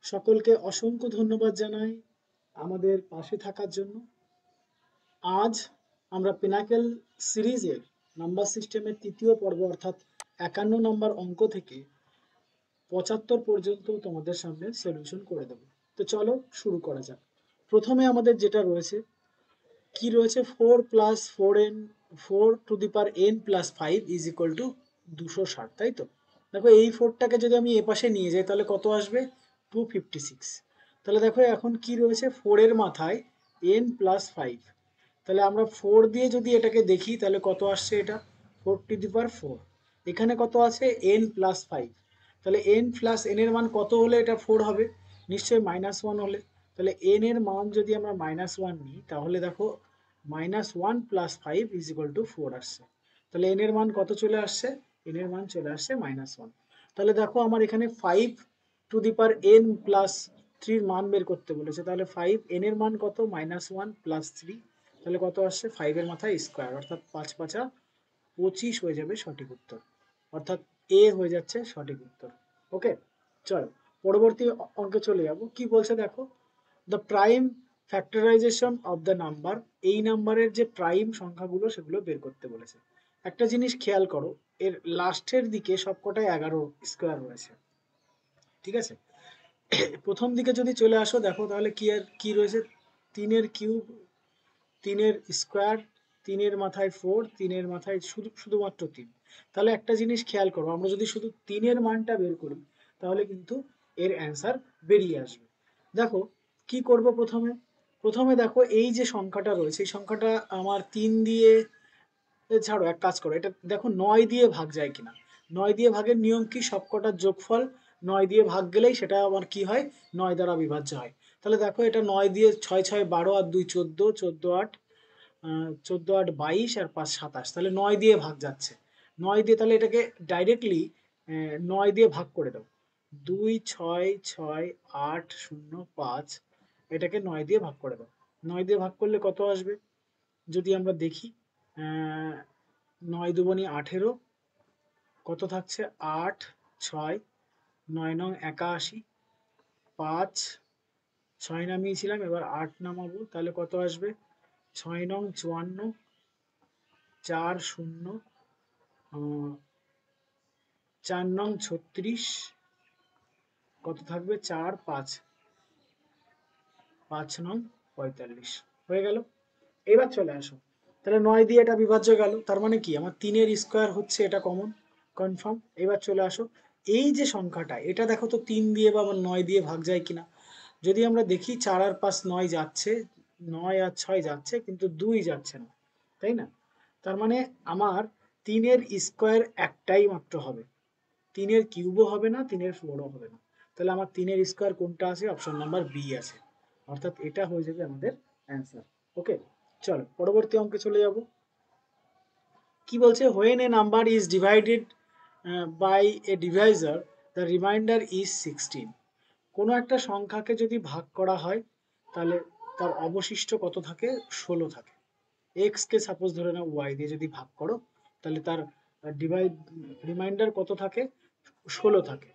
সকলকে অসংখ্য ধন্যবাদ জানাই আমাদের পাশে থাকার জন্য। আজ আমরা পিনাকেল সিরিজের নাম্বার সিস্টেমের তৃতীয় পর্ব অর্থাৎ 51 নম্বর অঙ্ক থেকে 75 পর্যন্ত তোমাদের সামনে সলিউশন করে দেব। তো চলো শুরু করা যাক। প্রথমে আমাদের যেটা রয়েছে কি রয়েছে, 4 plus 4n 4 to the power n plus 5 is equal two 260, তাই তো? দেখো এই 4টাকে যদি আমি এ পাশে নিয়ে যাই তাহলে কত আসবে, 256। তাহলে দেখো এখন কি রয়েছে, 4 এর মাথায় n প্লাস 5, তাহলে আমরা 4 দিয়ে যদি এটাকে দেখি তাহলে কত আসছে, এটা 4 টু দি পাওয়ার 4। এখানে কত আছে, n প্লাস 5, তাহলে n প্লাস n এর মান কত হলে এটা 4 হবে, নিশ্চয়ই -1 হলে। তাহলে n এর মান যদি আমরা -1 নিই তাহলে দেখো -1 প্লাস 5 ইজ ইকুয়াল টু 4 আসছে। তাহলে n এর মান কত চলে আসছে, n এর মান চলে আসছে -1। তাহলে দেখো আমার এখানে 5 to the power n plus 3 এর মান বের করতে বলেছে, তাহলে 5 n এর মান কত, -1 প্লাস 3, তাহলে কত আসছে, 5 এর মাথায় স্কোয়ার অর্থাৎ 5 5 25 হয়ে যাবে সঠিক উত্তর, অর্থাৎ এ হয়ে যাচ্ছে সঠিক উত্তর। ওকে, চলো পরবর্তী অঙ্কে চলে যাব। কি বলছে দেখো, the prime factorisation of the number, এই নাম্বারের যে প্রাইম সংখ্যাগুলো সেগুলো বের করতে বলেছে। একটা জিনিস খেয়াল করো, এর লাস্টের দিকে সবকটাই 11 স্কোয়ার রয়েছে, ঠিক আছে? প্রথম দিকে যদি চলে আসো দেখো তাহলে কি আর কি রয়েছে, 3 কিউব, 3 স্কোয়ার, 3 মাথায় 4, 3 মাথায় শুধুমাত্র 3। তাহলে একটা জিনিস খেয়াল করো, আমরা যদি শুধু 3 মানটা বের করি তাহলে কিন্তু এর অ্যান্সার বেরিয়ে আসবে। দেখো কি করব, প্রথমে প্রথমে দেখো এই যে সংখ্যাটা রয়েছে এই সংখ্যাটা আমার 3 দিয়ে, ছাড়ো এক কাজ করো, এটা দেখো 9 দিয়ে ভাগ যায় কিনা। 9 দিয়ে ভাগের নিয়ম কি, সবকটার যোগফল 9 দিয়ে ভাগ গেলেই সেটা আবার কি হয়, 9 দ্বারা বিভাজ্য হয়। তাহলে দেখো এটা 9 দিয়ে 6 6 12 আর 2 14, 14 8 14 8 22 আর 5 27, তাহলে 9 দিয়ে ভাগ যাচ্ছে। 9 দিয়ে তাহলে এটাকে ডাইরেক্টলি 9 দিয়ে ভাগ করে দাও, 2 6 6 8 0 5, এটাকে 9 দিয়ে ভাগ করে দাও। 9 দিয়ে ভাগ করলে কত আসবে, যদি আমরা দেখি, 9 দুগুণে 18, কত থাকছে 8 6 9 নং 81, 5 6 নামিয়েছিলাম, এবার 8 নামাবো, তাহলে কত আসবে, 6 নং 54, 4 0, 4 নং 36, কত থাকবে 4 5, 5 নং 45, হয়ে গেল। এবার চলে আসো, তাহলে 9 দিয়ে এটা বিভাজ্য গেল, তার মানে কি আমার 3 স্কোয়ার হচ্ছে, এটা কমন কনফার্ম। এবার চলে আসো, এই যে সংখ্যাটা এটা দেখো তো 3 দিয়ে বা 9 দিয়ে ভাগ যায় কিনা। যদি আমরা দেখি 4 আর 5 9 যাচ্ছে, 9 আর 6 যাচ্ছে, কিন্তু 2 যাচ্ছে না, তাই না? তার মানে আমার 3 স্কোয়ার একটাই মাত্র হবে, 3 কিউবও হবে না, 3 ফ্লোরও হবে না। তাহলে আমার 3 স্কোয়ার কোনটা আছে, অপশন নাম্বার বি আছে, অর্থাৎ এটা হয়ে যাবে আমাদের অ্যান্সার। ওকে, চলো পরবর্তী অঙ্কে চলে যাব। কি বলছে, when a number is divided by a divisor the remainder is 16। কোনো একটা সংখ্যাকে যদি ভাগ করা হয় তাহলে তার অবশিষ্ট কত থাকে, 16 থাকে। x কে সাপোজ ধরে নাও y দিয়ে যদি ভাগ করো তাহলে তার ডিভাইড রিমাইন্ডার কত থাকে, 16 থাকে,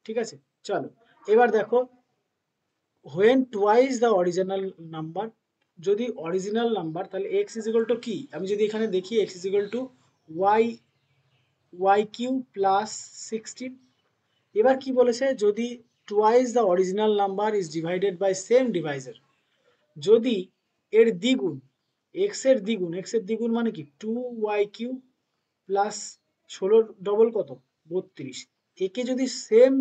ঠিক আছে? চলো এবার দেখো, when twice the original number, যদি অরিজিনাল নাম্বার তাহলে x ইজ ইকুয়াল টু কি, আমি যদি এখানে দেখি x is equal to y Q plus 16। এবার কি বলেছে, যদি twice the original number is divided by same divisor, যদি এর দ্বিগুণ, এক্স এর দ্বিগুণ মানে কি 2y কিউ প্লাস 16 ডবল কত 32, একে যদি সেম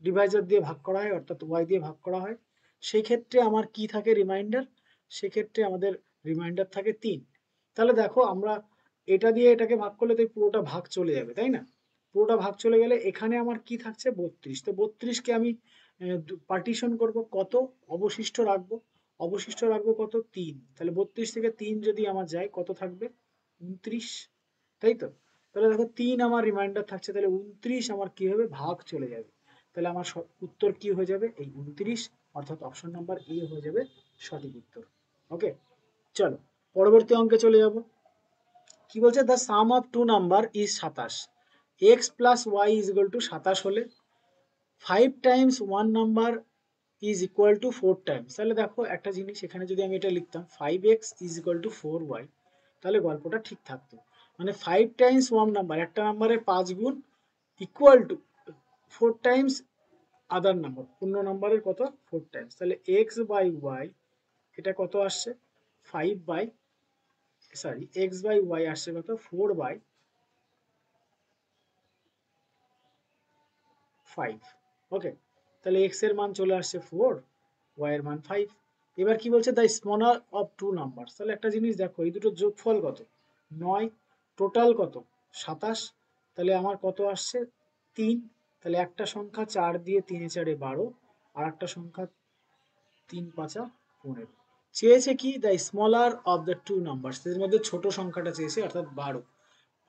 ডিভাইজার দিয়ে ভাগ করা হয় অর্থাৎ y দিয়ে ভাগ করা হয়, সেই ক্ষেত্রে আমার কি থাকে রিমাইন্ডার, সেক্ষেত্রে আমাদের রিমাইন্ডার থাকে 3। তাহলে দেখো আমরা এটা দিয়ে এটাকে ভাগ করলে তো পুরোটা ভাগ চলে যাবে, তাই না? পুরোটা ভাগ চলে গেলে এখানে আমার কি থাকছে 32, তো 32কে আমি পার্টিশন করব, কত অবশিষ্ট রাখবো, অবশিষ্ট রাখবো কত 3, তাহলে 32 থেকে 3 যদি আমার যায় কত থাকবে 29, তাই তো? তাহলে দেখো 3 আমার রিমাইন্ডার থাকছে, তাহলে 29 আমার কি হবে, ভাগ চলে যাবে। তাহলে আমার উত্তর কি হয়ে যাবে, এই 29, অর্থাৎ অপশন নাম্বার এ হয়ে যাবে সঠিক উত্তর। ওকে, চলো পরবর্তী অঙ্কে চলে যাব। কি বলছে, the sum of two number is 27, X plus Y is equal to 27 হলে 5 times one number is equal to 4 times, তাহলে দেখো একটা জিনিস এখানে যদি আমি এটা লিখতাম 5x is equal two 4y, তাহলে গল্পটা ঠিক থাকতো। মানে 5 টাইমস ওয়ান নাম্বার, একটা নাম্বারের 5 গুণ, equal to 4 Times other number, অন্য নাম্বারের কত 4 টাইমস। তাহলে x বাই y এটা কত আসছে 5 by, sorry x by y আসছে কত 4 বাই 5। ওকে, তাহলে x এর মান চলে আসছে 4, y এর মান 5। এবার কি বলছে, the smaller of two numbers, তাহলে একটা জিনিস দেখো এই দুটো যোগফল কত 9, টোটাল কত 27, তাহলে আমার কত আসছে 3। তাহলে একটা সংখ্যা 4 দিয়ে 3 এ 4 12, আর একটা সংখ্যা 3 5 15। চেয়েছে কি, the smaller of the two numbers, এর মধ্যে ছোট সংখ্যাটা চেয়েছে অর্থাৎ 12,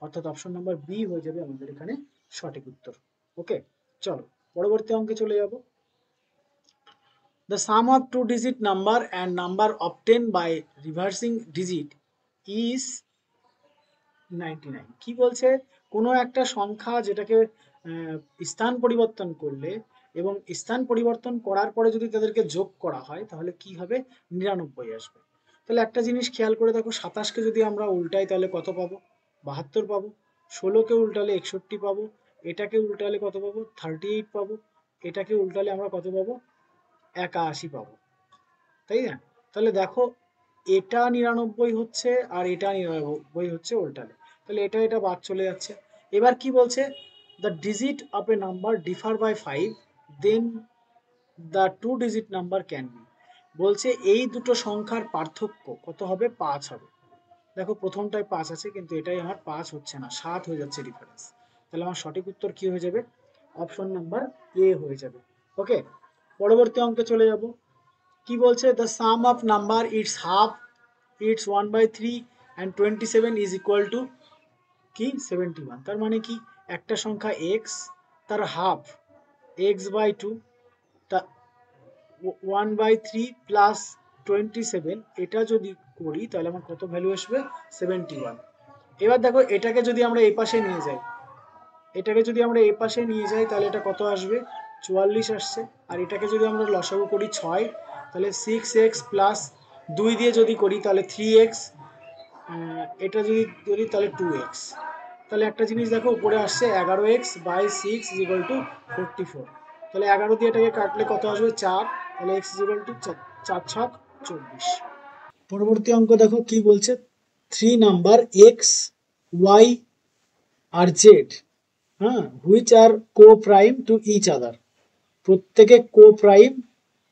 অর্থাৎ অপশন নাম্বার বি হয়ে যাবে আমাদের এখানে সঠিক উত্তর। ওকে, চলো পরবর্তী অঙ্কে চলে যাব। The sum of two digit number and number obtained by reversing digit is 99। কি বলছে, কোনো একটা সংখ্যা যেটাকে স্থান পরিবর্তন করলে এবং স্থান পরিবর্তন করার পরে যদি তাদেরকে যোগ করা হয় তাহলে কি হবে 99 আসবে। তাহলে একটা জিনিস খেয়াল করে দেখো, 27কে যদি আমরা উল্টাই তাহলে কত পাবো 72 পাবো, 16কে উল্টালে 61 পাবো, এটাকে উল্টালে কত পাবো 38 পাবো, এটাকে উল্টালে আমরা কত পাবো 81 পাবো, তাই না? তাহলে দেখো এটা 99 হচ্ছে আর এটা 99 হচ্ছে উল্টালে, তাহলে এটা এটা বাদ চলে যাচ্ছে। এবার কি বলছে, the digit of a number differ by 5, then the two digit number can be. বলছে এই দুটো সংখ্যার পার্থক্য কত হবে 5 হবে। দেখো প্রথমটায় 5 আছে কিন্তু এটাই আমার 5 হচ্ছে না, 7 হয়ে যাচ্ছে ডিফারেন্স। তাহলে আমার সঠিক উত্তর কি হয়ে যাবে, অপশন নাম্বার এ হয়ে যাবে। ওকে, পরবর্তী অঙ্কে চলে যাব। কি বলছে, the sum of number it's half it's 1/3 and 27 is equal to কি 71। তার মানে কি, একটা সংখ্যা x, তার হাফ x/2, তা 1/3 প্লাস 27, এটা যদি করি তাহলে আমার কত ভ্যালু আসবে 71। এবার দেখো এটাকে যদি আমরা এই পাশে নিয়ে যাই, এটাকে যদি আমরা এই পাশে নিয়ে যাই তাহলে এটা কত আসবে 44 আসছে। আর এটাকে যদি আমরা লসাগু করি 6, তাহলে 6x প্লাস 2 দিয়ে যদি করি তাহলে 3x, এটা যদি করি তাহলে 2x। তাহলে একটা জিনিস দেখো উপরে আসছে 11x বাই 6 ইকুয়াল টু 44। তাহলে 11 দিয়ে এটাকে কাটলে কত আসবে 4, তাহলে x ইকুয়াল টু 4 ছক 24। পরবর্তী অঙ্ক দেখো কি বলছে, 3 নাম্বার x, y আর z, হ্যাঁ, which are co prime to each other, প্রত্যেকে কো প্রাইম।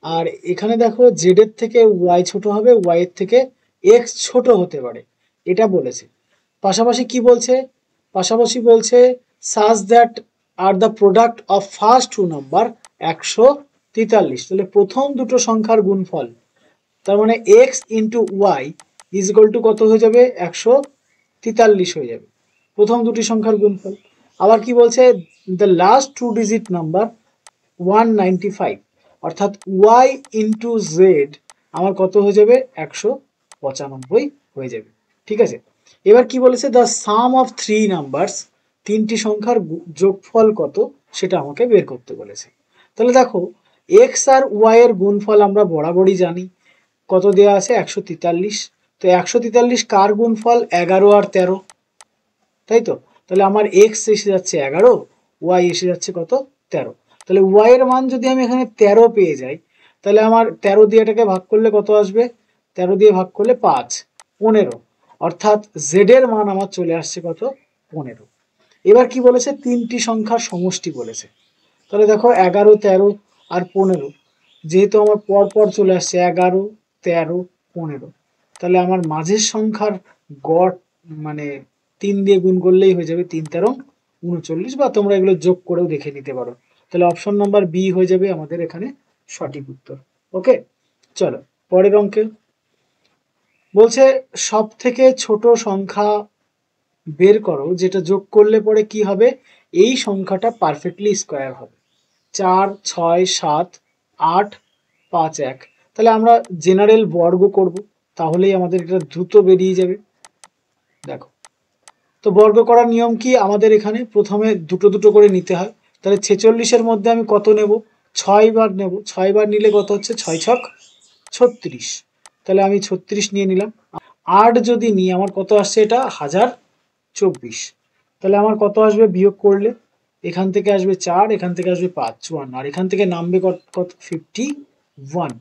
আর এখানে দেখো জেড এর থেকে ওয়াই ছোট হবে, ওয়াই এর থেকে এক্স ছোট হতে পারে, এটা বলেছে। পাশাপাশি কি বলছে, পাশাপাশি বলছে such that are the product of first two number 143। তাহলে প্রথম দুটো সংখ্যার গুণফল, তার মানে X into Y is equal to কত হয়ে যাবে 143 হয়ে যাবে, প্রথম দুটি সংখ্যার গুণফল। আবার কি বলছে, the last two digit number 195, অর্থাৎ ওয়াই ইন্টু জেড আমার কত হয়ে যাবে 195 হয়ে যাবে। ঠিক আছে, এবার কি বলেছে, the sum of three numbers, তিনটি সংখ্যার যোগফল কত সেটা আমাকে বের করতে বলেছে। তাহলে দেখো এক্স আর ওয়াই এর গুণফল আমরা বরাবরই জানি, কত দেওয়া আছে 143। তো 143 কার গুণফল 11 আর 13, তাই তো? তাহলে আমার এক্স এসে যাচ্ছে 11, ওয়াই এসে যাচ্ছে কত 13। তাহলে ওয়াই এর মান যদি আমি এখানে 13 পেয়ে যাই, তাহলে আমার 13 দিয়ে এটাকে ভাগ করলে কত আসবে, 13 দিয়ে ভাগ করলে 5, 15, অর্থাৎ জেড এর মান আমার চলে আসছে কত 15। এবার কি বলেছে, তিনটি সংখ্যার সমষ্টি বলেছে। তাহলে দেখো 11, 13 আর 15, যেহেতু আমার পর পর চলে আসছে 11, 13, 15, তাহলে আমার মাঝের সংখ্যার গড় মানে 3 দিয়ে গুণ করলেই হয়ে যাবে 3 13 39, বা তোমরা এগুলো যোগ করেও দেখে নিতে পারো। তাহলে অপশন নাম্বার বি হয়ে যাবে আমাদের এখানে সঠিক উত্তর। ওকে, চলো পরের অঙ্কে বলছে সব থেকে ছোট সংখ্যা বের করো যেটা যোগ করলে পরে কি হবে এই সংখ্যাটা পারফেক্টলি স্কোয়ার হবে। 4 6 7 8 5 1। তাহলে আমরা জেনারেল বর্গ করব, তাহলেই আমাদের এটা দ্রুত বেরিয়ে যাবে। দেখো তো বর্গ করার নিয়ম কি, আমাদের এখানে প্রথমে দুটো দুটো করে নিতে হয়। তাহলে 46 এর মধ্যে আমি কত নেব 6 বার নেব, 6 বার নিলে কত হচ্ছে, 6 ছক 36, তাহলে আমি 36 নিয়ে নিলাম। 8 যদি নিই আমার কত আসছে, এটা 1024, তাহলে আমার কত আসবে বিয়োগ করলে, এখান থেকে আসবে 4, এখান থেকে আসবে 5, 54, আর এখান থেকে নামবে কত 51।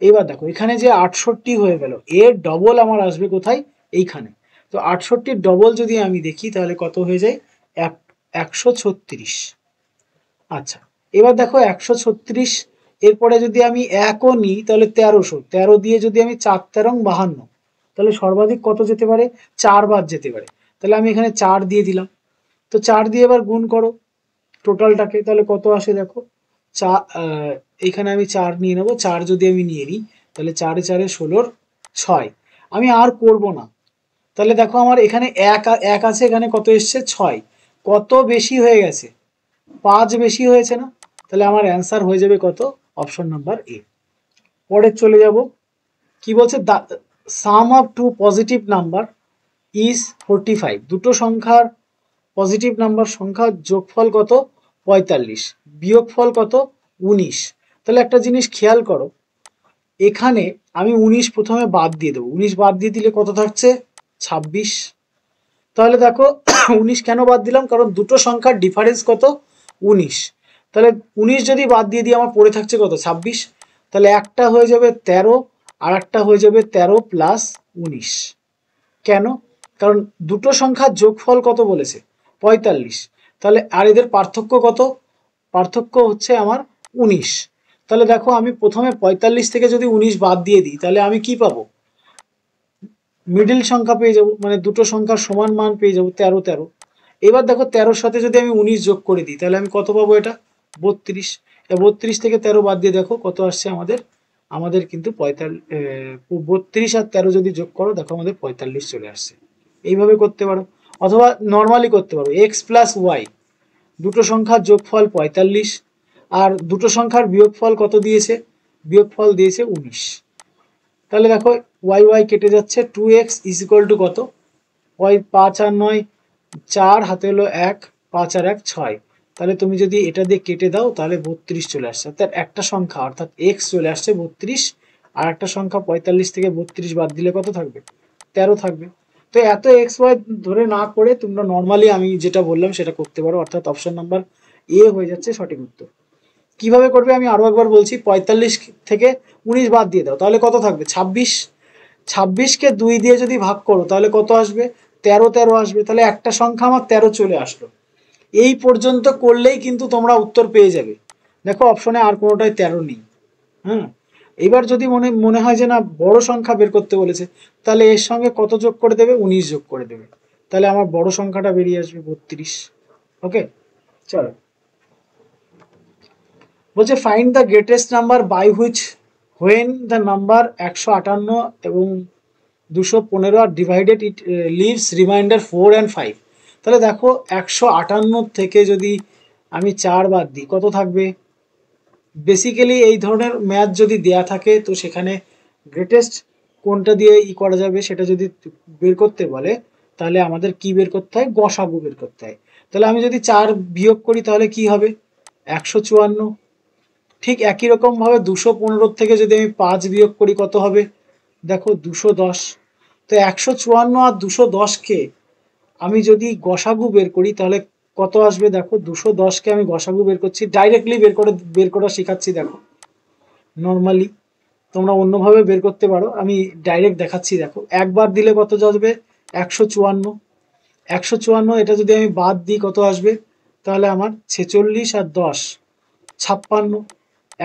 এবার দেখো এখানে যে 68 হয়ে গেল, এর ডবল আমার আসবে কোথায়, এইখানে। তো 68 ডবল যদি আমি দেখি তাহলে কত হয়ে যায়, 136। আচ্ছা, এবার দেখো 136, এরপরে যদি আমি 1ও নিই তাহলে 1300, 13 দিয়ে যদি আমি 4 13 52, তাহলে সর্বাধিক কত যেতে পারে, 4 বার যেতে পারে। তাহলে আমি এখানে 4 দিয়ে দিলাম। তো 4 দিয়ে এবার গুণ করো টোটালটাকে, তাহলে কত আসে দেখো, এইখানে আমি 4 নিয়ে নেবো, 4 যদি আমি নিয়ে নিই তাহলে 4 4 16 6। আমি আর করব না, তাহলে দেখো আমার এখানে এক আছে, এখানে কত এসছে 6, কত বেশি হয়ে গেছে, 5 বেশি হয়েছে না, তাহলে আমার অ্যান্সার হয়ে যাবে কত, অপশন নাম্বার এ। পরে চলে যাব, কি বলছে, sum of two positive number is 45, দুটো সংখ্যার পজিটিভ নাম্বার সংখ্যার যোগফল কত, 45, বিয়োগফল কত, 19। তাহলে একটা জিনিস খেয়াল করো, এখানে আমি 19 প্রথমে বাদ দিয়ে দেবো, 19 বাদ দিয়ে দিলে কত থাকছে, 26। তাহলে দেখো 19 কেন বাদ দিলাম, কারণ দুটো সংখ্যার ডিফারেন্স কত, 19। তাহলে 19 যদি বাদ দিয়ে দিই আমার পড়ে থাকছে কত, 26। তাহলে একটা হয়ে যাবে 13, আর একটা হয়ে যাবে 13 প্লাস 19। কেন, কারণ দুটো সংখ্যার যোগফল কত বলেছে, 45। তাহলে আর এদের পার্থক্য কত, পার্থক্য হচ্ছে আমার 19। তাহলে দেখো আমি প্রথমে 45 থেকে যদি 19 বাদ দিয়ে দিই তাহলে আমি কি পাবো, মিডিল সংখ্যা পেয়ে যাব, মানে দুটো সংখ্যার সমান মান পেয়ে যাব, 13 13। এবার দেখো 13-র সাথে যদি আমি 19 যোগ করে দিই তাহলে আমি কত পাবো, এটা 32। 32 থেকে 13 বাদ দিয়ে দেখো কত আসছে আমাদের, আমাদের কিন্তু 32 আর 13 যদি যোগ করো দেখো আমাদের 45 চলে আসছে। এইভাবে করতে পারো, অথবা নর্মালি করতে পারো, এক্স প্লাস ওয়াই, দুটো সংখ্যার যোগফল 45, আর দুটো সংখ্যার বিয়োগফল কত দিয়েছে, বিয়োগফল দিয়েছে 19। তাহলে দেখো ওয়াই ওয়াই কেটে যাচ্ছে, 2x ইজ ইকুয়াল টু কত, ওই 5 আর 9 4, হাতে হলো 1, 5 আর 1 6। তাহলে তুমি যদি এটা দিয়ে কেটে দাও তাহলে 32 চলে আসছে, অর্থাৎ একটা সংখ্যা অর্থাৎ x চলে আসছে 32, আর একটা সংখ্যা 45 থেকে 32 বাদ দিলে কত থাকবে, 13 থাকবে। তো এত এক্স ওয়াই ধরে না করে তোমরা নর্মালি আমি যেটা বললাম সেটা করতে পারো, অর্থাৎ অপশন নাম্বার এ হয়ে যাচ্ছে সঠিক উত্তর। কিভাবে করবে আমি আরো একবার বলছি, 45 থেকে 19 বাদ দিয়ে দাও তাহলে কত থাকবে, 26। 26কে 2 দিয়ে যদি ভাগ করো তাহলে কত আসবে, 13 13 আসবে। তাহলে একটা সংখ্যা আমার 13 চলে আসলো। এই পর্যন্ত করলেই কিন্তু তোমরা উত্তর পেয়ে যাবে। দেখো অপশনে আর কোনোটাই 13 নেই। হ্যাঁ, এবার যদি মনে মনে হয় যে না বড় সংখ্যা বের করতে বলেছে, তাহলে এর সঙ্গে কত যোগ করে দেবে, 19 যোগ করে দেবে, তাহলে আমার বড় সংখ্যাটা বেরিয়ে আসবে 32। ওকে, চলো, বলছে find the greatest number by which when the number 158 এবং 215 আর divided it leaves remainder 4 and 5। তাহলে দেখো 158 থেকে যদি আমি 4 বাদ দিই কত থাকবে, বেসিক্যালি এই ধরনের ম্যাথ যদি দেয়া থাকে তো সেখানে গ্রেটেস্ট কোনটা দিয়ে করা যাবে সেটা যদি বের করতে বলে তাহলে আমাদের কি বের করতে হয়, গসাগু বের করতে হয়। তাহলে আমি যদি 4 বিয়োগ করি তাহলে কি হবে, 154। ঠিক একই রকম ভাবে 215 থেকে যদি আমি 5 বিয়োগ করি কত হবে, দেখো 210। তো 154 আর 210কে আমি যদি গসাগু বের করি তাহলে কত আসবে, দেখো 210কে আমি গসাগু বের করছি, ডাইরেক্টলি বের করা শেখাচ্ছি। দেখো নর্মালি তোমরা অন্যভাবে বের করতে পারো, আমি ডাইরেক্ট দেখাচ্ছি। দেখো একবার দিলে কত আসবে, 154। 154 এটা যদি আমি বাদ দিই কত আসবে, তাহলে আমার 46 আর 10 56।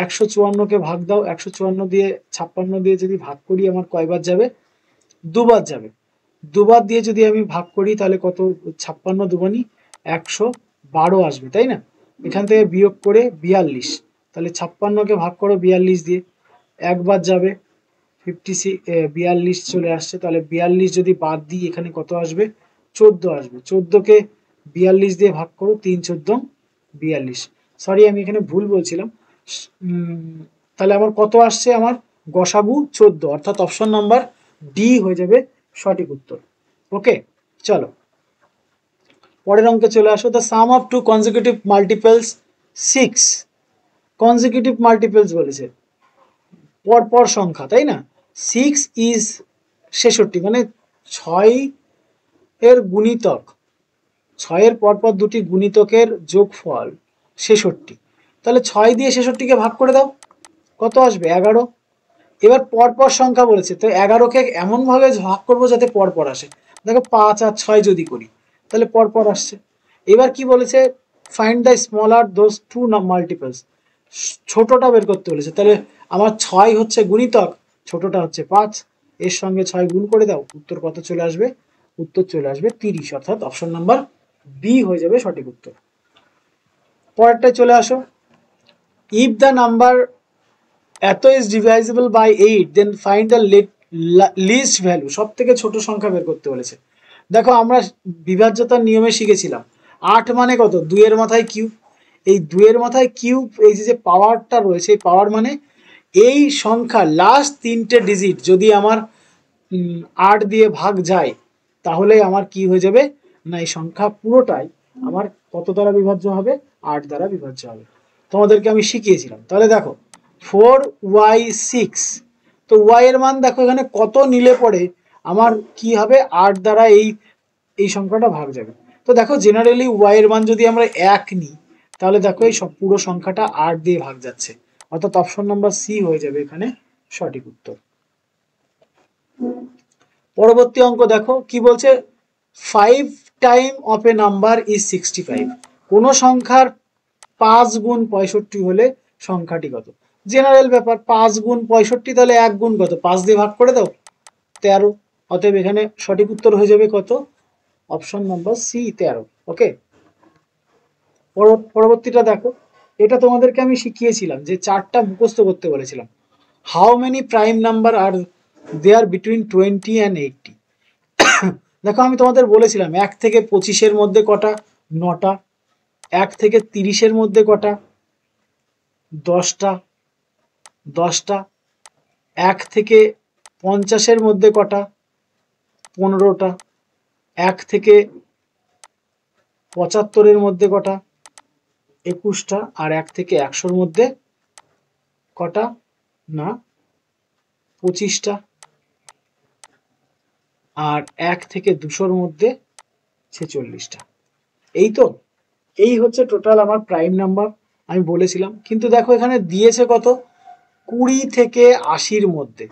154কে ভাগ দাও, 154 দিয়ে 56 দিয়ে যদি ভাগ করি আমার কয়বার যাবে, দুবার যাবে। দুবার দিয়ে যদি আমি ভাগ করি তাহলে কত, 56 দুবানি 112 আসবে, তাই না। এখান থেকে বিয়োগ করে 42, তাহলে 56কে ভাগ করো 42 দিয়ে, একবার যাবে 42 চলে আসছে। তাহলে 42 যদি বাদ দিই এখানে কত আসবে, 14 আসবে। 14কে 42 দিয়ে ভাগ করো, 3 14 42। সরি আমি এখানে ভুল বলছিলাম। তাহলে আমার কত আসছে, আমার গসাগু 14, অর্থাৎ অপশন নাম্বার ডি হয়ে যাবে সঠিক উত্তর। ওকে, চলো পরের অঙ্কে চলে আসো। The sum of two consecutive multiples 6 consecutive multiples বলেছে, পরপর সংখ্যা, তাই না? 6 ইজ 66, মানে 6 এর গুণিতক, 6 এর পরপর দুটি গুণিতকের যোগফল 66। তাহলে 6 দিয়ে 66কে ভাগ করে দাও, কত আসবে? 11। এবার পরপর সংখ্যা বলেছে, তো 11কে এমন ভাবে ভাগ করবো যাতে পরপর আসে। দেখো 5 আর 6 যদি করি তাহলে পরপর আসছে। এবার কি বলেছে? Find the smaller those two multiples, ছোটটা বের করতে বলেছে। তাহলে আমার 6 হচ্ছে গুণিতক, ছোটটা হচ্ছে 5, এর সঙ্গে 6 গুণ করে দাও, উত্তর কত চলে আসবে? উত্তর চলে আসবে 30, অর্থাৎ অপশন নাম্বার বি হয়ে যাবে সঠিক উত্তর। পরেরটায় চলে আসো। ইফ দ্য নাম্বার এত is divisible by 8 then find the least value, সব থেকে ছোট সংখ্যা বের করতে বলেছে। দেখো আমরা বিভাজ্যতার নিয়মে শিখেছিলাম 8 মানে কত? 2 এর মাথায় কিউব। এই 2 এর মাথায় কিউব, এই যে পাওয়ারটা রয়েছে, এই পাওয়ার মানে এই সংখ্যা লাস্ট 3টে ডিজিট যদি আমার 8 দিয়ে ভাগ যায় তাহলে আমার কি হয়ে যাবে না, এই সংখ্যা পুরোটাই আমার কত দ্বারা বিভাজ্য হবে? 8 দ্বারা বিভাজ্য হবে। তোমাদেরকে আমি শিখিয়েছিলাম। তাহলে দেখো 4y6, তো y এর মান দেখো এখানে কত নিলে পরে আমার কি হবে? 8 দ্বারা এই সংখ্যাটা ভাগ যাবে। তো দেখো জেনারেলি y এর মান যদি আমরা 1 নিই তাহলে দেখো এই সব পুরো সংখ্যাটা 8 দিয়ে ভাগ যাচ্ছে, অর্থাৎ অপশন নাম্বার সি হয়ে যাবে এখানে সঠিক উত্তর। পরবর্তী অঙ্ক দেখো কি বলছে? 5 time of a number is 65, কোন সংখ্যার 5 গুণ 65 হলে সংখ্যাটি কত? জেনারেল ব্যাপার, 5 গুণ 65, তাহলে 1 গুণ কত? 5 দিয়ে ভাগ করে দাও, 13। অতএব এখানে সঠিক উত্তর হয়ে যাবে কত? Option number C, 13। ওকে, পরবর্তীটা দেখো। এটা তোমাদেরকে আমি শিখিয়েছিলাম যে চারটা মুখস্থ করতে বলেছিলাম। How many prime number are there between 20 and 80? দেখো আমি তোমাদের বলেছিলাম 1 থেকে 25-এর মধ্যে কটা? 9টা। 1 থেকে 30-এর মধ্যে কটা? 10টা। 10টা। 1 থেকে 50-এর মধ্যে কটা? 15টা। 1 থেকে 75-এর মধ্যে কটা? 21টা। আর 1 থেকে 100-এর মধ্যে কটা? না, 25টা। আর 1 থেকে 200-এর মধ্যে 46টা। এই তো, এই হচ্ছে টোটাল আমার প্রাইম নাম্বার আমি বলেছিলাম। কিন্তু দেখো এখানে দিয়েছে কত? 20 থেকে 80-র মধ্যে।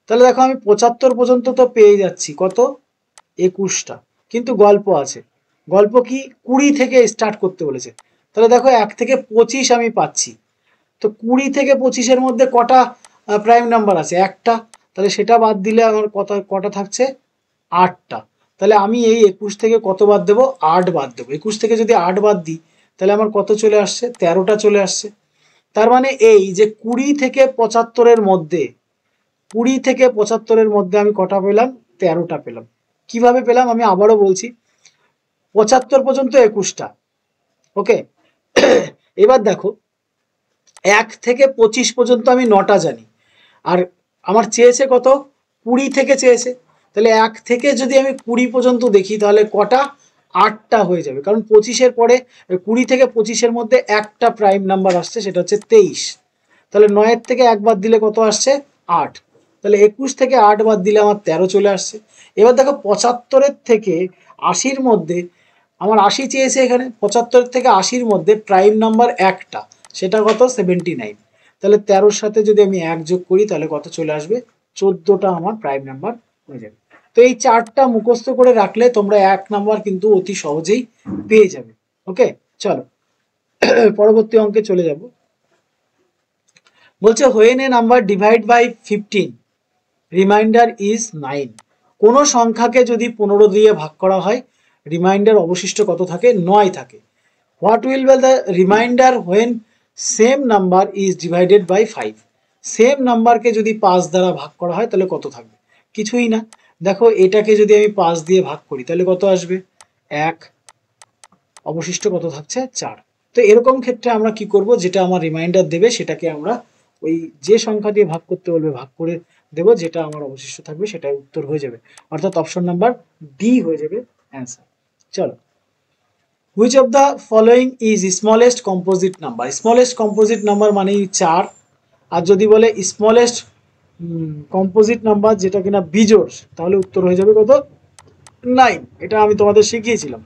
তাহলে দেখো আমি 75 পর্যন্ত তো পেয়ে যাচ্ছি, কত? 21টা। কিন্তু গল্প আছে। গল্প কি? 20 থেকে স্টার্ট করতে বলেছে। তাহলে দেখো 1 থেকে 25 আমি পাচ্ছি। তো 20 থেকে 25-এর মধ্যে কটা প্রাইম নাম্বার আছে? একটা। তাহলে সেটা বাদ দিলে আমার কটা থাকছে? 8টা। তাহলে আমি এই 21 থেকে কত বাদ দেবো? 8 বাদ দেবো। 21 থেকে যদি 8 বাদ দিই তাহলে আমার কত চলে আসছে? 13টা চলে আসছে। তার মানে এই যে 20 থেকে 75-এর মধ্যে, 20 থেকে 75-এর মধ্যে আমি কটা পেলাম? 13টা পেলাম। কিভাবে পেলাম আমি আবারও বলছি, 75 পর্যন্ত 21টা। ওকে, এবার দেখো 1 থেকে 25 পর্যন্ত আমি 9টা জানি, আর আমার চেয়েছে কত? 20 থেকে চেয়েছে। তাহলে 1 থেকে যদি আমি 20 পর্যন্ত দেখি তাহলে কটা? 8টা হয়ে যাবে, কারণ 25-এর পরে 20 থেকে 25-এর মধ্যে একটা প্রাইম নাম্বার আসছে, সেটা হচ্ছে 23। তাহলে 9-এর থেকে 1 বাদ দিলে কত আসছে? 8। তাহলে 21 থেকে 8 বাদ দিলে আমার 13 চলে আসছে। এবার দেখো 75-এর থেকে 80-র মধ্যে, আমার 80 চেয়েছে এখানে, 75 থেকে 80-র মধ্যে প্রাইম নাম্বার একটা, সেটা কত? 79। তাহলে 13-র সাথে যদি আমি 1 যোগ করি তাহলে কত চলে আসবে? 14টা আমার প্রাইম নাম্বার হয়ে যাবে। তো এই চারটা মুখস্থ করে রাখলে তোমরা 1 নাম্বার কিন্তু অতি সহজেই পেয়ে যাবে। ওকে, চলো পরবর্তী অঙ্কে চলে যাব। বলছে when a number divide by 15 remainder is 9, কোন সংখ্যাকে যদি 15 দিয়ে ভাগ করা হয় রিমাইন্ডার অবশিষ্ট কত থাকে? 9 থাকে। What will be the remainder when same number is divided by 5? Same নাম্বারকে যদি 5 দ্বারা ভাগ করা হয় তাহলে কত থাকবে? কিছুই না। দেখো এটাকে যদি আমি 5 দিয়ে ভাগ করি তাহলে কত আসবে? 1। অবশিষ্ট কত থাকছে? 4। তো এরকম ক্ষেত্রে আমরা কি করব? যেটা আমার রিমাইন্ডার দেবে সেটাকে আমরা ওই যে সংখ্যা দিয়ে ভাগ করতে বলবে ভাগ করে দেব, যেটা আমার অবশিষ্ট থাকবে সেটাই উত্তর হয়ে যাবে, অর্থাৎ অপশন নাম্বার ডি হয়ে যাবে অ্যান্সার। চলো which of the following is smallest composite number, smallest composite number মানেই 4, আর যদি বলে স্মলেস্ট কম্পোজিট নাম্বার যেটা কিনা বিজোড়, তাহলে উত্তর হয়ে যাবে কত, 9। এটা আমি তোমাদের শিখিয়েছিলাম।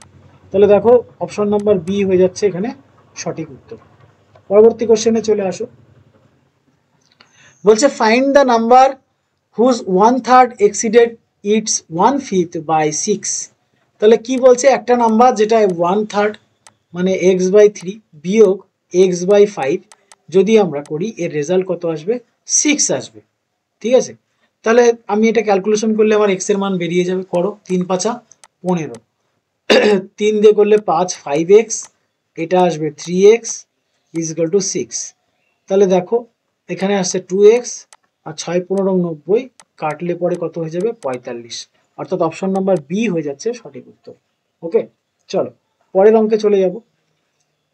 তাহলে দেখো অপশন নাম্বার বি হয়ে যাচ্ছে এখানে সঠিক উত্তর। পরবর্তী কোশ্চেনে চলে আসো। বলছে find the number whose 1/3 exceeded its 1/5 by 6। তাহলে কি বলছে, একটা নাম্বার যেটা 1/3 মানে x/3 বিয়োগ x/5 যদি আমরা করি, এর রেজাল্ট কত আসবে, 6 আসবে। ঠিক আছে, তাহলে আমি এটা ক্যালকুলেশন করলে আমার x এর মান বেরিয়ে যাবে। করো, 3×5 = 15, 3 দিয়ে করলে 5, 5x, এটা আসবে 3x = 6। তাহলে দেখো এখানে আসছে 2x, আর 6×15 = 90, কাটলে পরে কত হয়ে যাবে, 45। অর্থাৎ অপশন নাম্বার বি হয়ে যাচ্ছে সঠিক উত্তর। ওকে, চলো পরের অঙ্কে চলে যাব।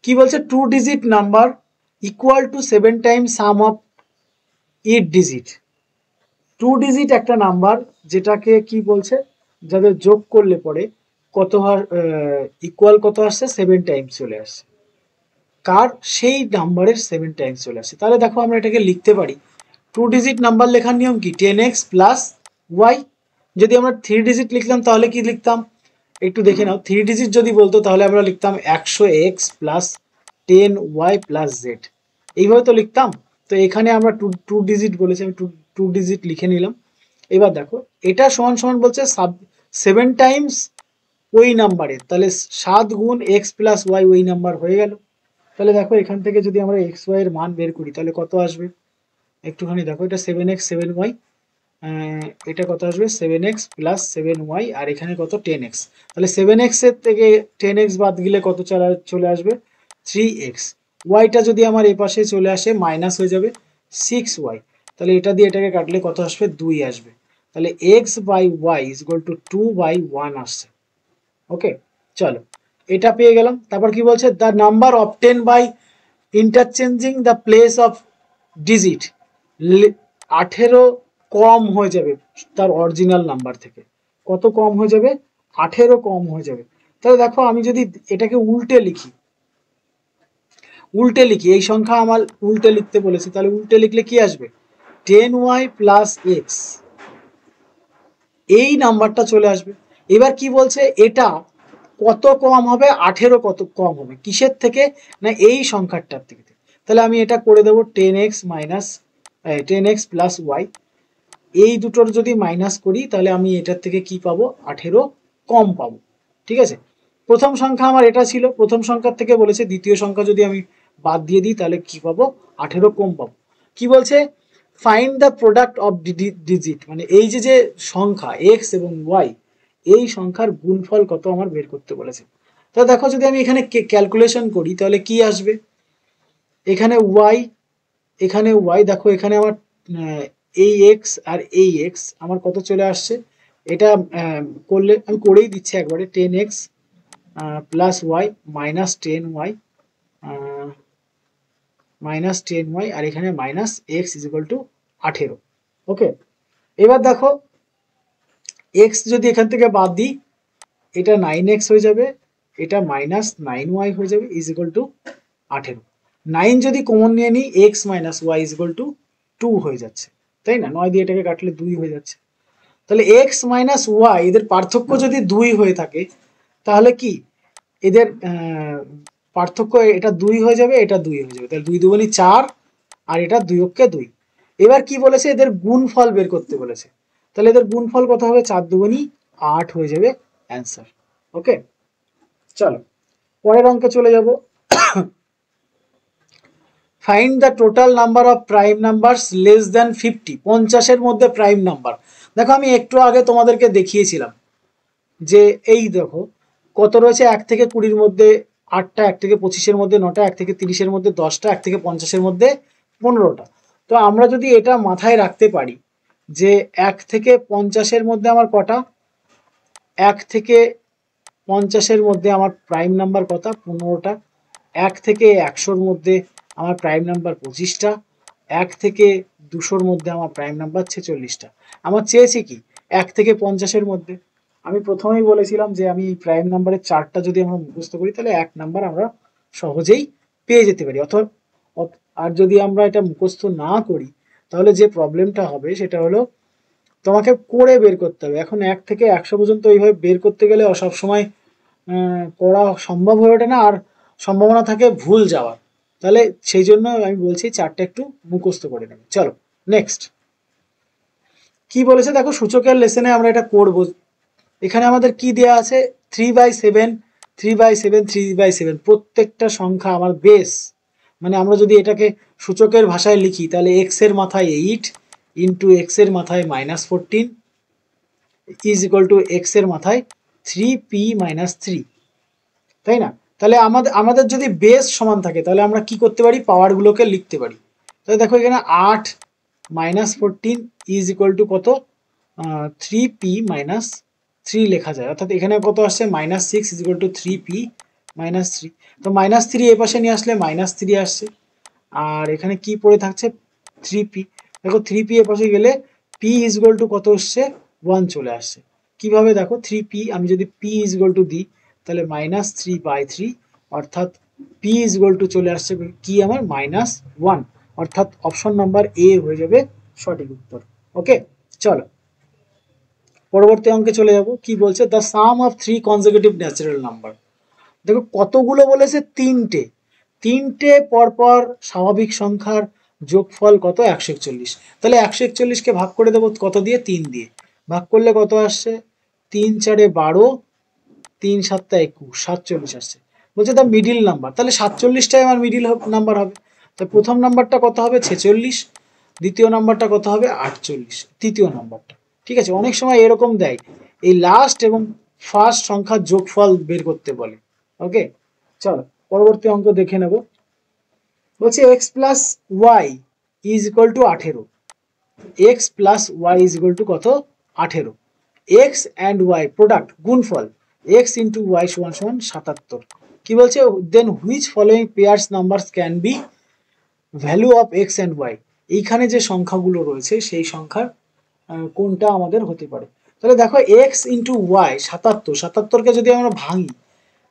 কি বলছে, 2 digit number equal to 7 Times some of 8 digit. 2 digit একটা নাম্বার যেটাকে কি বলছে, যাদের যোগ করলে পরে কত ইকুয়াল কত আসছে, 7 টাইমস চলে আসছে। কার, সেই নাম্বারের 7 টাইমস চলে আসছে। তাহলে দেখো আমরা এটাকে লিখতে পারি, 2 ডিজিট নাম্বার লেখার নিয়ম কি, 10x প্লাস ওয়াই। যদি আমরা 3 ডিজিট লিখলাম তাহলে কি লিখতাম, একটু দেখে নাও। 3 ডিজিট যদি বলতো তাহলে আমরা লিখতাম 100x plus 10y plus Z, এইভাবে তো লিখতাম। তো এখানে আমরা টু ডিজিট বলেছি, আমি টু ডিজিট লিখে নিলাম। এবার দেখো এটা সমান সমান বলছে 7 টাইমস ওই নাম্বারের, তাহলে 7 গুণ এক্স প্লাস ওয়াই ওই নাম্বার হয়ে গেল। তাহলে দেখো এখান থেকে যদি আমরা এক্স ওয়াই এর মান বের করি তাহলে কত আসবে, একটুখানি দেখো, এটা 7x 7y, এটা কত আসবে, 7x প্লাস 7y, আর এখানে কত, 10x। তাহলে 7x এর থেকে 10x বাদ গেলে কত চলে আসবে, 3x। ওয়াইটা যদি আমার এ পাশে চলে আসে মাইনাস হয়ে যাবে 6y। তাহলে এটা দিয়ে এটাকে কাটলে কত আসবে, 2 আসবে। তাহলে x/y = 2/1 আসছে। ওকে, চলো এটা পেয়ে গেলাম। তারপর কি বলছে, the number obtain by interchanging the place of digit, 18 কম হয়ে যাবে তার অরিজিনাল নাম্বার থেকে। কত কম হয়ে যাবে, 18 কম হয়ে যাবে। তাহলে দেখো আমি যদি এটাকে উল্টে লিখি, এই সংখ্যা আমার উল্টে লিখতে বলেছি, তাহলে উল্টে লিখলে কি আসবে, 10y প্লাস এক্স, এই নাম্বারটা চলে আসবে। এবার কি বলছে, এটা কত কম হবে, 18 কত কম হবে, কিসের থেকে, না এই সংখ্যাটার থেকে। তাহলে আমি এটা করে দেবো 10x minus 10x plus Y, এই দুটোর যদি মাইনাস করি তাহলে আমি এটার থেকে কি পাবো, 18 কম পাবো। ঠিক আছে, প্রথম সংখ্যা আমার এটা ছিল, প্রথম সংখ্যার থেকে বলেছে দ্বিতীয় সংখ্যা যদি আমি বাদ দিয়ে দিই তাহলে কি পাবো, 18 কম পাবো। কি বলছে, find the product of digit, মানে এই যে সংখ্যা x এবং y, এই সংখ্যার গুণফল কত আমার বের করতে বলেছে। তো দেখো যদি আমি এখানে ক্যালকুলেশন করি তাহলে কি আসবে, এখানে y দেখো, এখানে আমার এই x আর এই x আমার কত চলে আসছে, এটা করলে আমি করেই দিচ্ছি একবারে, 10x plus Y minus 10y আর এখানে মাইনাস এক্স ইজিক্যাল টু 18। ওকে, এবার দেখো x যদি এখান থেকে বাদ দিই, এটা 9x হয়ে যাবে, এটা মাইনাস 9y হয়ে যাবে ইজিক্যাল টু 18। 9 যদি কমন নিয়ে নিই, x minus Y equal to 2 হয়ে যাচ্ছে, তাই না, 9 দিয়ে এটাকে কাটলে 2 হয়ে যাচ্ছে। তাহলে x মাইনাস ওয়াই এদের পার্থক্য যদি 2 হয়ে থাকে, তাহলে কি এদের পার্থক্য, এটা 2 হয়ে যাবে, এটা 2 হয়ে যাবে, তাহলে 2 দুগুণী 4, আর এটা 2 অক্ষে 2। এবার কি বলেছে, এদের গুণফল বের করতে বলেছে। তাহলে এদের গুণফল কত হবে, 4 দুগুণী 8 হয়ে যাবে অ্যান্সার। ওকে, চলো পরের অঙ্কে চলে যাব। Find the total number of prime numbers less than 50, 50-এর মধ্যে প্রাইম নাম্বার। দেখো আমি একটু আগে তোমাদেরকে দেখিয়েছিলাম যে এই দেখো কত রয়েছে, 1 থেকে 20-র মধ্যে 8টা, 1 থেকে 25-এর মধ্যে 9টা, 1 থেকে 30-এর মধ্যে 10টা, 1 থেকে 50-এর মধ্যে 15টা। তো আমরা যদি এটা মাথায় রাখতে পারি যে 1 থেকে 50-এর মধ্যে আমার কটা, 1 থেকে 50-এর মধ্যে আমার প্রাইম নাম্বার কত, 15টা। 1 থেকে 100-র মধ্যে আমার প্রাইম নাম্বার 25টা। 1 থেকে 200-র মধ্যে আমার প্রাইম নাম্বার 46টা। আমার চেয়েছি কি, 1 থেকে 50-এর মধ্যে। আমি প্রথমেই বলেছিলাম যে আমি প্রাইম নাম্বারের চারটা যদি আমরা মুখস্থ করি তাহলে 1 নাম্বার আমরা সহজেই পেয়ে যেতে পারি। আর যদি আমরা এটা মুখস্থ না করি তাহলে যে প্রবলেমটা হবে সেটা হলো তোমাকে করে বের করতে হবে। এখন 1 থেকে 100 পর্যন্ত এইভাবে বের করতে গেলে সবসময় করা সম্ভব হয়ে ওঠে না, আর সম্ভাবনা থাকে ভুল যাওয়ার। তাহলে সেই জন্য আমি বলছি চারটে একটু মুখস্থ করে নেবে। চলো নেক্সট কি বলেছে দেখো, সূচকের লেসনে আমরা এটা করব। এখানে আমাদের কি দেয়া আছে, 3/7 3/7 3/7, প্রত্যেকটা সংখ্যা আমার বেস, মানে আমরা যদি এটাকে সূচকের ভাষায় লিখি তাহলে x এর মাথায় 8 ইন্টু x এর মাথায় -14 ইজ ইকুয়াল টু x এর মাথায় 3p - 3, তাই না? তাহলে আমাদের আমাদের যদি বেস সমান থাকে তাহলে আমরা কি করতে পারি, পাওয়ারগুলোকে লিখতে পারি। তাহলে দেখো এখানে 8 - 14 ইজ ইকুয়াল টু কত, 3p - 3 লেখা যায়, অর্থাৎ এখানে কত আসছে -6 ইজ ইকুয়াল টু 3p - 3। তো -3 এ পাশে নিয়ে আসলে -3 আসছে, আর এখানে কি পড়ে থাকছে 3p। দেখো 3p এ পাশে গেলে p ইজ ইকুয়াল টু কত আসছে 1 চলে আসছে। কিভাবে দেখো 3p আমি যদি p ইজ ইকুয়াল টু দিই তাহলে -3/3, অর্থাৎ p ইজ ইকুয়াল টু চলে আসছে কি আমার -1, অর্থাৎ অপশন নাম্বার এ হয়ে যাবে সঠিক উত্তর। ওকে চলো পরবর্তী অঙ্কে চলে যাব। কি বলছে, the sum of 3 consecutive natural number. দেখো কতগুলো বলেছে, তিনটে। তিনটে পরপর স্বাভাবিক সংখ্যার যোগফল কত 141। তাহলে 141কে ভাগ করে দেবো কত দিয়ে, 3 দিয়ে। ভাগ করলে কত আসছে 3 4 12, 3 7 21, 47 আসছে। বলছে দ্য মিডিল নাম্বার, তাহলে 47টাই আমার মিডিল নাম্বার হবে। তো প্রথম নাম্বারটা কত হবে 46, দ্বিতীয় নাম্বারটা কত হবে 48, তৃতীয় নাম্বারটা। ঠিক আছে, অনেক সময় এরকম দেয়, এই লাস্ট এবং ফার্স্ট সংখ্যার যোগফল বের করতে বলে। ওকে চলো পরবর্তী অঙ্ক দেখে নেব। বলছে x plus Y is equal to 18, x plus Y is equal to কত 18, x অ্যান্ড ওয়াই প্রোডাক্ট গুণফল x ইন্টু ওয়াই সমান সমান 77। কি বলছে, then which following pairs numbers can be value of x and Y. এইখানে যে সংখ্যাগুলো রয়েছে সেই সংখ্যার কোনটা আমাদের হতে পারে। তাহলে দেখো x ইন্টু ওয়াই 77, 77কে যদি আমরা ভাঙি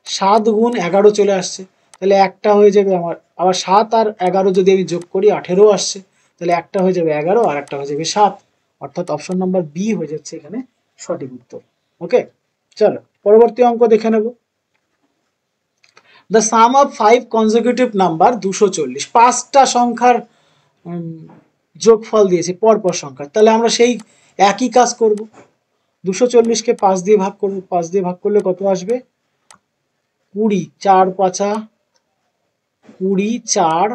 7 গুণ 11 চলে আসছে, তাহলে একটা হয়ে যাবে আমার, আবার 7 আর 11 যদি আমি যোগ করি 18 আসছে, তাহলে একটা হয়ে যাবে 11 আর একটা হয়ে যাবে 7, অর্থাৎ অপশন নাম্বার বি হয়ে যাচ্ছে এখানে সঠিক উত্তর। ওকে চলো পরবর্তী অঙ্ক দেখে নেব। The sum of 5 consecutive number 240, 5টা সংখ্যার যোগফল দিয়েছে পরপর সংখ্যা, তাহলে আমরা সেই একই কাজ করব। 240কে 5 দিয়ে ভাগ করব, 5 দিয়ে ভাগ করলে কত আসবে 20, 4 5 20, 4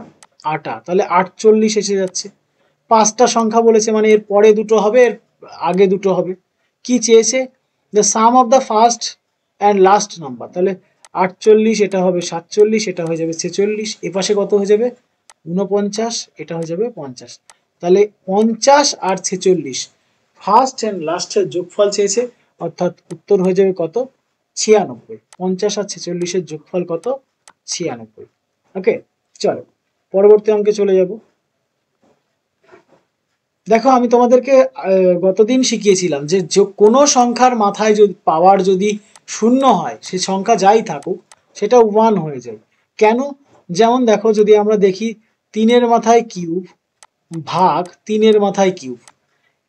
8, তাহলে 48 এসে যাচ্ছে। 5টা সংখ্যা বলেছে মানে এর পরে দুটো হবে, এর আগে দুটো হবে। কি চেয়েছে, the sum of the first and last number, তাহলে 48 এটা হবে 47, এটা হয়ে যাবে 46, এপাশে কত হয়ে যাবে 49, এটা হয়ে যাবে 50। তাহলে 50 আর 46 ফার্স্ট অ্যান্ড লাস্টের যোগফল চেয়েছে, অর্থাৎ উত্তর হয়ে যাবে কত 96। 50 আর 46-এর যোগফল কত 96। ওকে চলো পরবর্তী অঙ্কে চলে যাব। দেখো আমি তোমাদেরকে গতদিন শিখিয়েছিলাম যে কোনো সংখ্যার মাথায় যদি পাওয়ার যদি শূন্য হয়, সে সংখ্যা যাই থাকুক সেটা 1 হয়ে যায়। কেন, যেমন দেখো যদি আমরা দেখি 3-এর মাথায় কিউব ভাগ 3-এর মাথায় কিউব,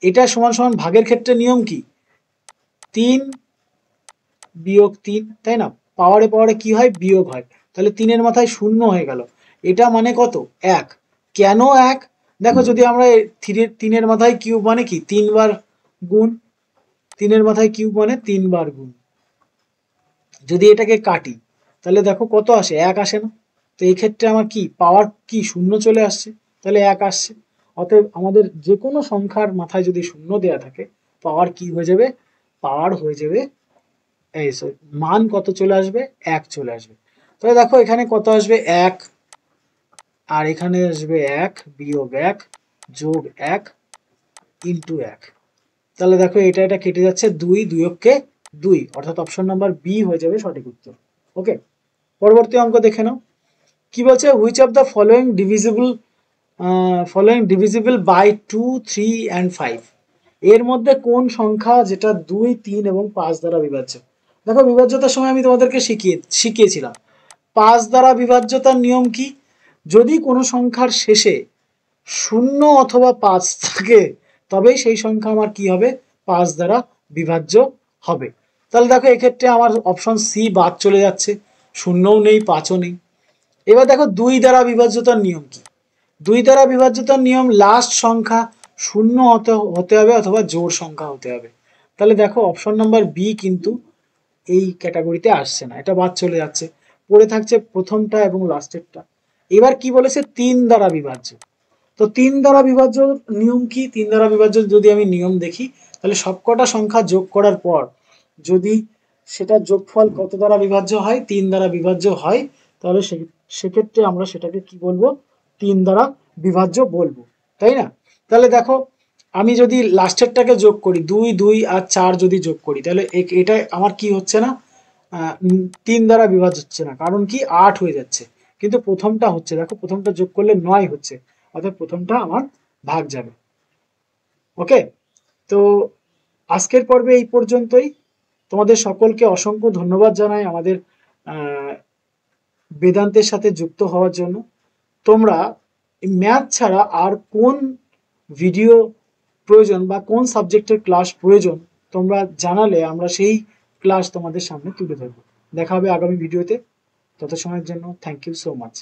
এটা সমান সমান ভাগের ক্ষেত্রে নিয়ম কি 3 বিয়োগ 3, তাই না? পাওয়ারে পাওয়ারে কি হয় বিয়োগ হয়, তাহলে 3-এর মাথায় 0 হয়ে গেল, এটা মানে কত 1। কেন 1, দেখো যদি আমরা 3-এর মাথায় কিউব মানে কি 3 বার গুণ, 3-এর মাথায় কিউব মানে 3 বার গুণ, যদি এটাকে কাটি তাহলে দেখো কত আসে 1 আসে না। তো এই ক্ষেত্রে আমার কি পাওয়ার কি 0 চলে আসছে, তাহলে 1 আসছে। অতএব আমাদের যে কোনো সংখ্যার মাথায় যদি 0 দেয়া থাকে পাওয়ার কি হয়ে যাবে, পাওয়ার হয়ে যাবে এই মান কত চলে আসবে 1 চলে আসবে। তাহলে দেখো এখানে কত আসবে 1, আর এখানে আসবে 1 বিয়োগ 1 যোগ 1 ইন্টু 1, তাহলে দেখো এটা এটা কেটে যাচ্ছে 2 2 2, অর্থাৎ অপশন নাম্বার বি হয়ে যাবে সঠিক উত্তর। ওকে পরবর্তী অঙ্ক দেখে নাও। কি বলছে, which of the following divisible by 2 3 and 5, এর মধ্যে কোন সংখ্যা যেটা 2, 3 এবং 5 দ্বারা বিভাজ্য? দেখো বিভাজ্যতার সময় আমি তোমাদেরকে শিখিয়েছিলাম 5 দ্বারা বিভাজ্যতার নিয়ম কি? যদি কোনো সংখ্যার শেষে 0 অথবা 5 থাকে তবেই সেই সংখ্যা আমার কি হবে? 5 দ্বারা বিভাজ্য হবে। তাহলে দেখো এক্ষেত্রে আমার অপশন সি বাদ চলে যাচ্ছে, 0ও নেই 5ও নেই। এবার দেখো 2 দ্বারা বিভাজ্যতার নিয়ম কি? 2 দ্বারা বিভাজ্যতার নিয়ম লাস্ট সংখ্যা 0 হতে হবে অথবা জোড় সংখ্যা হতে হবে। তাহলে দেখো অপশন নাম্বার বি কিন্তু এই ক্যাটাগরিতে আসছে না, এটা বাদ চলে যাচ্ছে, পড়ে থাকছে প্রথমটা এবং লাস্টেরটা। এবার কি বলেছে? 3 দ্বারা বিভাজ্য। তো 3 দ্বারা বিভাজ্য নিয়ম কি? 3 দ্বারা বিভাজ্য যদি আমি নিয়ম দেখি তাহলে সবকটা সংখ্যা যোগ করার পর যদি সেটার যোগফল কত দ্বারা বিভাজ্য হয়? 3 দ্বারা বিভাজ্য হয়, তাহলে সেক্ষেত্রে আমরা সেটাকে কি বলবো? 3 দ্বারা বিভাজ্য বলবো, তাই না? তাহলে দেখো আমি যদি লাস্টেরটাকে যোগ করি, 2, 2 আর 4 যদি যোগ করি তাহলে এটা আমার কি হচ্ছে না? 3 দ্বারা বিভাজ্য হচ্ছে না, কারণ কি? 8 হয়ে যাচ্ছে। কিন্তু প্রথমটা হচ্ছে, দেখো প্রথমটা যোগ করলে 9 হচ্ছে, অর্থাৎ প্রথমটা আমার ভাগ যাবে। ওকে, তো আজকের পর্বে এই পর্যন্তই। তোমাদের সকলকে অসংখ্য ধন্যবাদ জানাই আমাদের বেদান্তের সাথে যুক্ত হওয়ার জন্য। তোমরা ম্যাথ ছাড়া আর কোন ভিডিও প্রয়োজন বা কোন সাবজেক্টের ক্লাস প্রয়োজন তোমরা জানালে আমরা সেই ক্লাস তোমাদের সামনে তুলে ধরবো। দেখা হবে আগামী ভিডিওতে। তত সময়ের জন্য থ্যাংক ইউ সো মাচ।